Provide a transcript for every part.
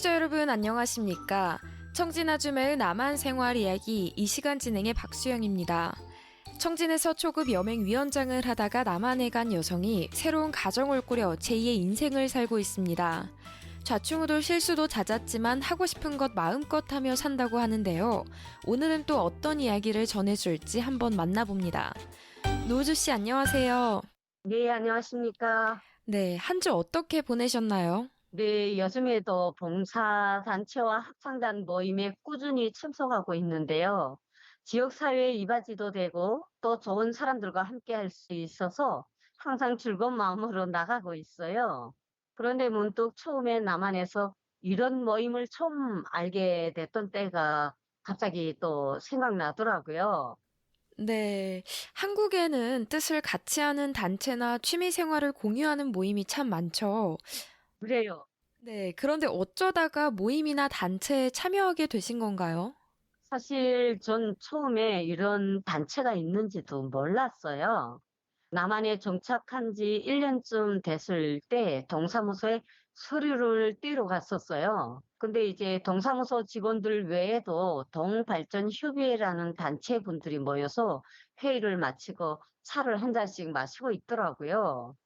청취자 여러분 안녕하십니까? 청진아줌의 남한 생활 이야기 이 시간 진행의 박수영입니다. 청진에서 초급 여맹위원장을 하다가 남한에 간 여성이 새로운 가정을 꾸려 제2의 인생을 살고 있습니다. 좌충우돌 실수도 잦았지만 하고 싶은 것 마음껏 하며 산다고 하는데요. 오늘은 또 어떤 이야기를 전해줄지 한번 만나봅니다. 노우주 씨 안녕하세요. 네, 안녕하십니까. 네, 한 주 어떻게 보내셨나요? 네, 요즘에도 봉사단체와 합창단 모임에 꾸준히 참석하고 있는데요. 지역사회에 이바지도 되고 또 좋은 사람들과 함께 할 수 있어서 항상 즐거운 마음으로 나가고 있어요. 그런데 문득 처음에 남한에서 이런 모임을 처음 알게 됐던 때가 갑자기 또 생각나더라고요. 네, 한국에는 뜻을 같이 하는 단체나 취미 생활을 공유하는 모임이 참 많죠. 그래요. 네, 그런데 어쩌다가 모임이나 단체에 참여하게 되신 건가요? 사실 전 처음에 이런 단체가 있는지도 몰랐어요. 남한에 정착한 지 1년쯤 됐을 때 동사무소에 서류를 띄러 갔었어요. 근데 이제 동사무소 직원들 외에도 동발전협의회라는 단체 분들이 모여서 회의를 마치고 차를 한 잔씩 마시고 있더라고요.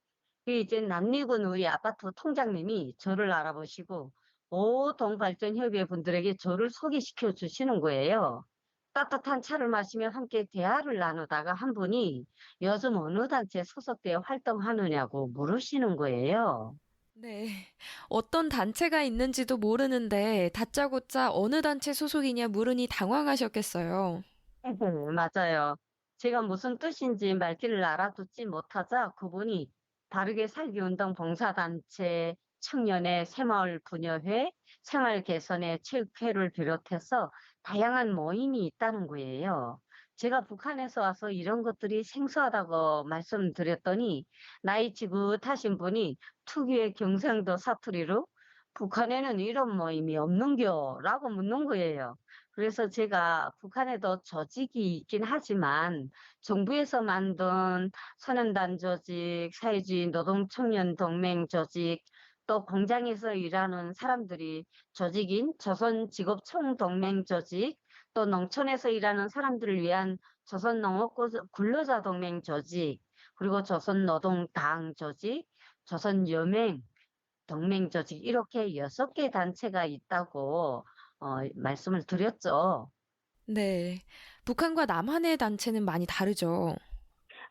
그 이제 남리군 우리 아파트 통장님이 저를 알아보시고 모든 발전협의회 분들에게 저를 소개시켜 주시는 거예요. 따뜻한 차를 마시며 함께 대화를 나누다가 한 분이 요즘 어느 단체 소속되어 활동하느냐고 물으시는 거예요. 네, 어떤 단체가 있는지도 모르는데 다짜고짜 어느 단체 소속이냐 물으니 당황하셨겠어요. 맞아요. 제가 무슨 뜻인지 말귀를 알아듣지 못하자 그분이 바르게 살기 운동 봉사단체, 청년의 새마을 부녀회, 생활 개선의 체육회를 비롯해서 다양한 모임이 있다는 거예요. 제가 북한에서 와서 이런 것들이 생소하다고 말씀드렸더니 나이 지긋하신 분이 특유의 경상도 사투리로 북한에는 이런 모임이 없는겨? 라고 묻는 거예요. 그래서 제가 북한에도 조직이 있긴 하지만 정부에서 만든 선언단 조직, 사회주의 노동청년 동맹 조직, 또 공장에서 일하는 사람들이 조직인 조선직업총동맹 조직, 또 농촌에서 일하는 사람들을 위한 조선농업근로자동맹 조직, 그리고 조선노동당 조직, 조선여맹 동맹 조직 이렇게 6개 단체가 있다고 말씀을 드렸죠. 네, 북한과 남한의 단체는 많이 다르죠.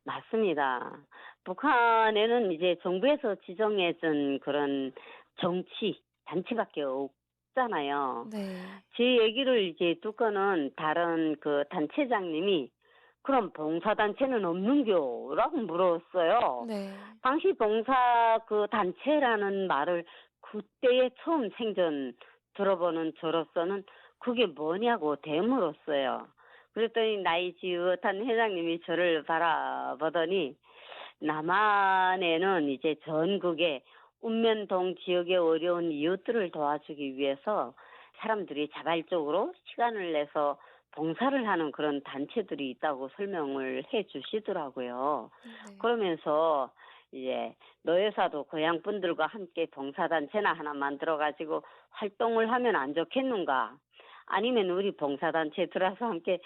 맞습니다. 북한에는 이제 정부에서 지정해준 그런 정치, 단체밖에 없잖아요. 네, 제 얘기를 이제 듣고는 다른 그 단체장님이 그럼 봉사단체는 없는겨? 라고 물었어요. 네, 당시 봉사 그 단체라는 말을 그때에 처음 생전 들어보는 저로서는 그게 뭐냐고 되물었어요. 그랬더니 나이 지긋한 회장님이 저를 바라보더니 남한에는 이제 전국에 읍면동 지역의 어려운 이웃들을 도와주기 위해서 사람들이 자발적으로 시간을 내서 봉사를 하는 그런 단체들이 있다고 설명을 해 주시더라고요. 네. 그러면서 이제 노회사도 고향 분들과 함께 봉사단체나 하나 만들어가지고 활동을 하면 안 좋겠는가? 아니면 우리 봉사단체 들어서 함께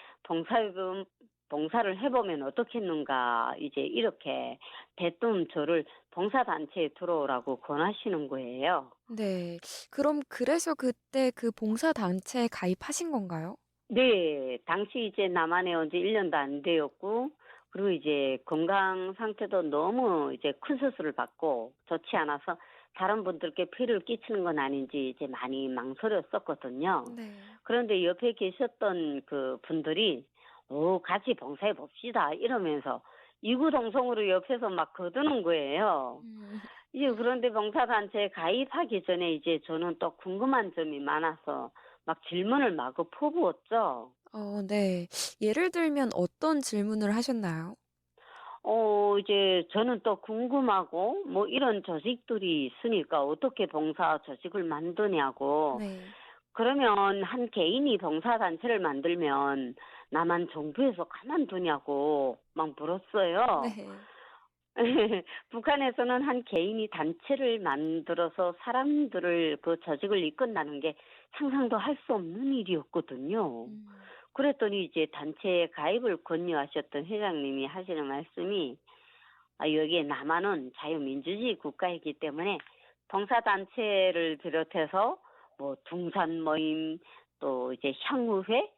봉사를 해보면 어떻겠는가? 이제 이렇게 대뜸 저를 봉사단체에 들어오라고 권하시는 거예요. 네, 그럼 그래서 그때 그 봉사단체에 가입하신 건가요? 네, 당시 이제 남한에 온 지 1년도 안 되었고, 그리고 이제 건강 상태도 너무 이제 큰 수술을 받고 좋지 않아서 다른 분들께 피해를 끼치는 건 아닌지 이제 많이 망설였었거든요. 네. 그런데 옆에 계셨던 그 분들이, 같이 봉사해 봅시다. 이러면서 이구동성으로 옆에서 막 거드는 거예요. 음. 이제 그런데 봉사단체에 가입하기 전에 이제 저는 또 궁금한 점이 많아서 막 질문을 마구 퍼부었죠. 네. 예를 들면 어떤 질문을 하셨나요? 이제 저는 또 궁금하고 뭐 이런 조직들이 있으니까 어떻게 봉사 조직을 만드냐고. 네. 그러면 한 개인이 봉사단체를 만들면 나만 정부에서 가만두냐고 막 물었어요. 네. 북한에서는 한 개인이 단체를 만들어서 사람들을 그 조직을 이끈다는 게 상상도 할 수 없는 일이었거든요. 음. 그랬더니 이제 단체에 가입을 권유하셨던 회장님이 하시는 말씀이 여기에 남한은 자유민주주의 국가이기 때문에 봉사단체를 비롯해서 뭐 등산 모임 또 이제 향후회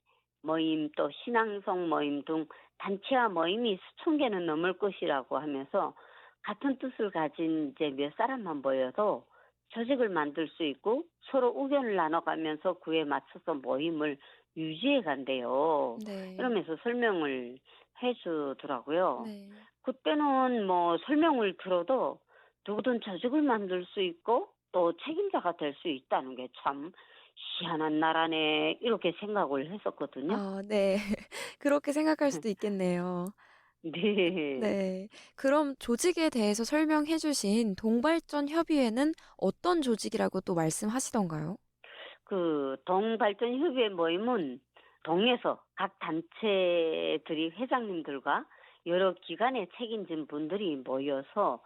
모임 또 신앙송 모임 등 단체와 모임이 수천 개는 넘을 것이라고 하면서 같은 뜻을 가진 이제 몇 사람만 모여도 조직을 만들 수 있고 서로 의견을 나눠가면서 그에 맞춰서 모임을 유지해 간대요. 네. 이러면서 설명을 해주더라고요. 네. 그때는 뭐 설명을 들어도 누구든 조직을 만들 수 있고 또 책임자가 될 수 있다는 게 참 희한한 나라네 이렇게 생각을 했었거든요. 아 네. 그렇게 생각할 수도 있겠네요. 네. 네. 그럼 조직에 대해서 설명해 주신 동발전 협의회는 어떤 조직이라고 또 말씀하시던가요? 그 동발전협의회 모임은 동에서 각 단체들이 회장님들과 여러 기관의 책임진 분들이 모여서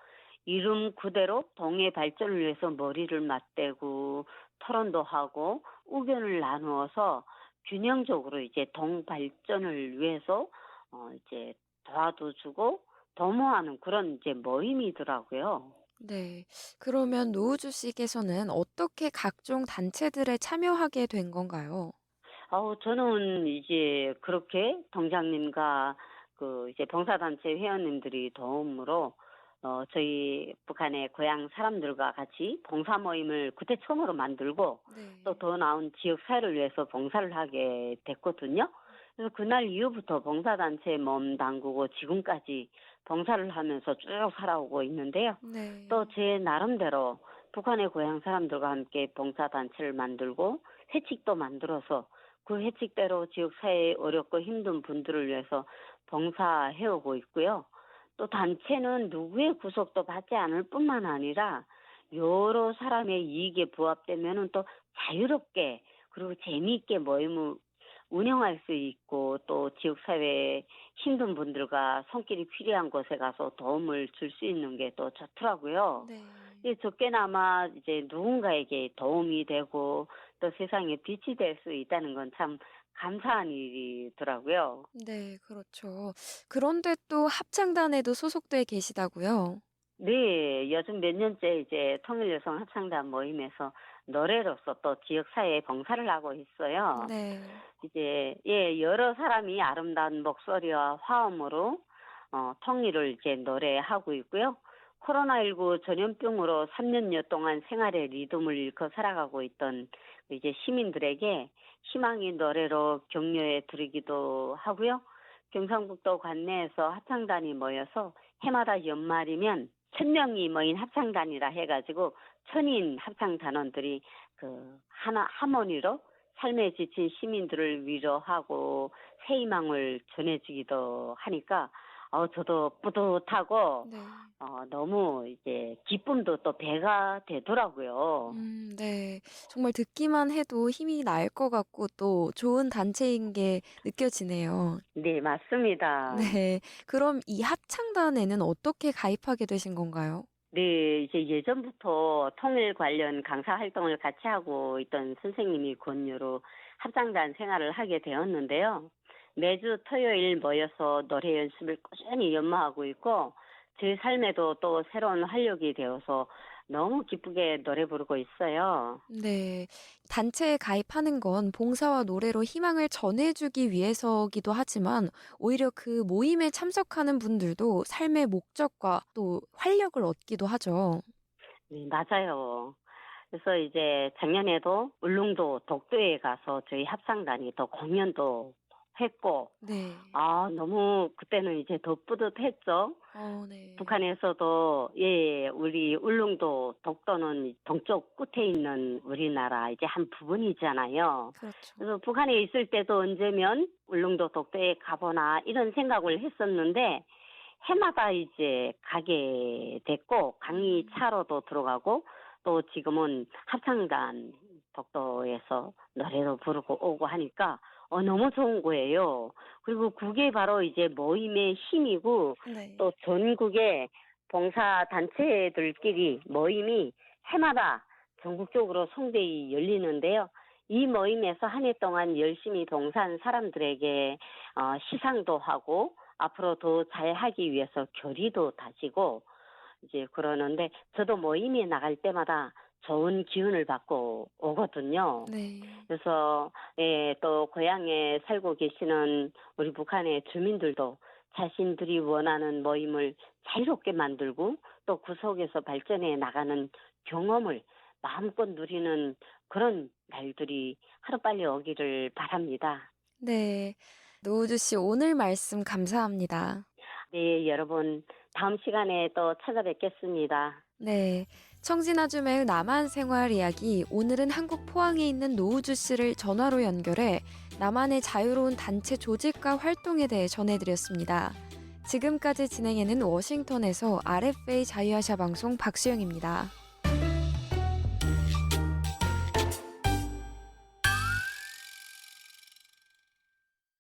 이름 그대로 동의 발전을 위해서 머리를 맞대고 토론도 하고 의견을 나누어서 균형적으로 이제 동 발전을 위해서 이제 도와도 주고 도모하는 그런 이제 모임이더라고요. 네. 그러면 노우주 씨께서는 어떻게 각종 단체들에 참여하게 된 건가요? 저는 이제 그렇게 동장님과 그 이제 봉사단체 회원님들이 도움으로 저희 북한의 고향 사람들과 같이 봉사 모임을 그때 처음으로 만들고 또 네. 더 나은 지역 사회를 위해서 봉사를 하게 됐거든요. 그래서 그날 이후부터 봉사단체에 몸 담그고 지금까지 봉사를 하면서 쭉 살아오고 있는데요. 또 네. 제 나름대로 북한의 고향 사람들과 함께 봉사단체를 만들고 회칙도 만들어서 그 회칙대로 지역사회에 어렵고 힘든 분들을 위해서 봉사해오고 있고요. 또 단체는 누구의 구속도 받지 않을 뿐만 아니라 여러 사람의 이익에 부합되면은 또 자유롭게 그리고 재미있게 모임을 운영할 수 있고 또 지역사회에 힘든 분들과 손길이 필요한 곳에 가서 도움을 줄 수 있는 게 또 좋더라고요. 네. 이 적게나마 이제 누군가에게 도움이 되고 또 세상에 빛이 될 수 있다는 건 참 감사한 일이더라고요. 네, 그렇죠. 그런데 또 합창단에도 소속돼 계시다고요? 네, 요즘 몇 년째 이제 통일여성 합창단 모임에서 노래로서 또 지역사회에 봉사를 하고 있어요. 네. 이제 예, 여러 사람이 아름다운 목소리와 화음으로 통일을 이제 노래하고 있고요. 코로나19 전염병으로 3년여 동안 생활의 리듬을 잃고 살아가고 있던 이제 시민들에게 희망의 노래로 격려해 드리기도 하고요. 경상북도 관내에서 합창단이 모여서 해마다 연말이면 1,000명이 모인 합창단이라 해가지고 천인 합창단원들이 그 하나 하모니로 삶에 지친 시민들을 위로하고 새 희망을 전해주기도 하니까 저도 뿌듯하고 네. 너무 이제 기쁨도 또 배가 되더라고요. 네. 정말 듣기만 해도 힘이 날 것 같고 또 좋은 단체인 게 느껴지네요. 네, 맞습니다. 네. 그럼 이 합창단에는 어떻게 가입하게 되신 건가요? 네, 이제 예전부터 통일 관련 강사 활동을 같이 하고 있던 선생님이 권유로 합창단 생활을 하게 되었는데요. 매주 토요일 모여서 노래 연습을 꾸준히 연마하고 있고, 제 삶에도 또 새로운 활력이 되어서 너무 기쁘게 노래 부르고 있어요. 네. 단체에 가입하는 건 봉사와 노래로 희망을 전해주기 위해서기도 하지만 오히려 그 모임에 참석하는 분들도 삶의 목적과 또 활력을 얻기도 하죠. 네, 맞아요. 그래서 이제 작년에도 울릉도 독도에 가서 저희 합창단이 또 공연도 했고, 네. 너무 그때는 이제 더 뿌듯했죠. 네. 북한에서도 예, 우리 울릉도 독도는 동쪽 끝에 있는 우리나라 이제 한 부분이잖아요. 그렇죠. 그래서 북한에 있을 때도 언제면 울릉도 독도에 가보나 이런 생각을 했었는데 해마다 이제 가게 됐고 강의 음. 차로도 들어가고 또 지금은 합창단 독도에서 노래도 부르고 오고 하니까 너무 좋은 거예요. 그리고 그게 바로 이제 모임의 힘이고 네. 또 전국에 봉사단체들끼리 모임이 해마다 전국적으로 송대히 열리는데요. 이 모임에서 한 해 동안 열심히 봉사한 사람들에게 시상도 하고 앞으로 더 잘하기 위해서 결의도 다지고 이제 그러는데 저도 모임에 나갈 때마다 좋은 기운을 받고 오거든요. 네. 그래서 또 고향에 살고 계시는 우리 북한의 주민들도 자신들이 원하는 모임을 자유롭게 만들고 또 그 속에서 발전해 나가는 경험을 마음껏 누리는 그런 날들이 하루빨리 오기를 바랍니다. 네. 노우주 씨 오늘 말씀 감사합니다. 네, 여러분 다음 시간에 또 찾아뵙겠습니다. 네. 청진아줌의 남한 생활 이야기 오늘은 한국 포항에 있는 노우주 씨를 전화로 연결해 남한의 자유로운 단체 조직과 활동에 대해 전해드렸습니다. 지금까지 진행해는 워싱턴에서 RFA 자유아시아 방송 박수영입니다.